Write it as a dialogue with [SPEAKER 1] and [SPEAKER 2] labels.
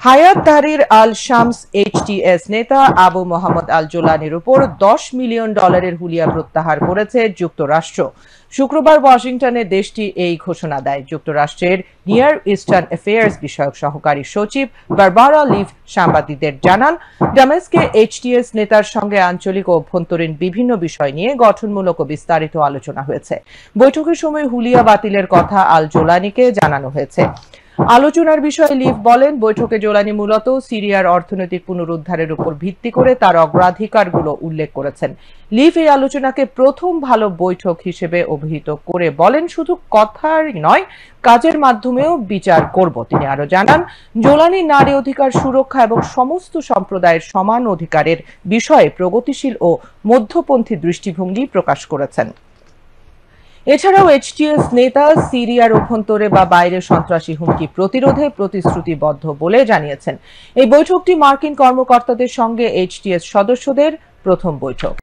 [SPEAKER 1] হায়াত তাহরির আল শামস এইচটিএস নেতা আবু মোহাম্মদ আল জোলানির উপর $10 মিলিয়ন হুলিয়া প্রত্যাহার করেছে যুক্তরাষ্ট্র। শুক্রবার ওয়াশিংটনে দেশটি এই ঘোষণা দেয়। যুক্তরাষ্ট্রের নিয়ার ইস্টার্ন অ্যাফেয়ার্স বিষয়ক সহকারী সচিব বারবারা লিভ সাংবাদিকদের জানান, ডেমাস্কে এইচটিএস নেতার সঙ্গে আঞ্চলিক ও অভ্যন্তরীণ বিভিন্ন বিষয় নিয়ে গঠনমূলক ও বিস্তারিত আলোচনা হয়েছে। বৈঠকের সময় হুলিয়া বাতিলের কথা আল জোলানিকে জানানো হয়েছে। আলোচনার বিষয়ে লিভ বলেন, বৈঠকে জোলানি মূলত সিরিয়ার অর্থনৈতিক পুনরুদ্ধারের উপর ভিত্তি করে তার অগ্রাধিকারগুলো উল্লেখ করেছেন। লিভ এই আলোচনাকে প্রথম ভালো বৈঠক হিসেবে অভিহিত করে বলেন, শুধু কথার নয়, কাজের মাধ্যমেও বিচার করব। তিনি আরো জানান, জোলানি নারী অধিকার সুরক্ষা এবং সমস্ত সম্প্রদায়ের সমান অধিকারের বিষয়ে প্রগতিশীল ও মধ্যপন্থী দৃষ্টিভঙ্গি প্রকাশ করেছেন। এছাড়াও এইচটিএস নেতা সিরিয়ার অভ্যন্তরে বা বাইরে সন্ত্রাসী হুমকি প্রতিরোধে প্রতিশ্রুতিবদ্ধ বলে জানিয়েছেন। এই বৈঠকটি মার্কিন কর্মকর্তাদের সঙ্গে এইচটিএস সদস্যদের প্রথম বৈঠক।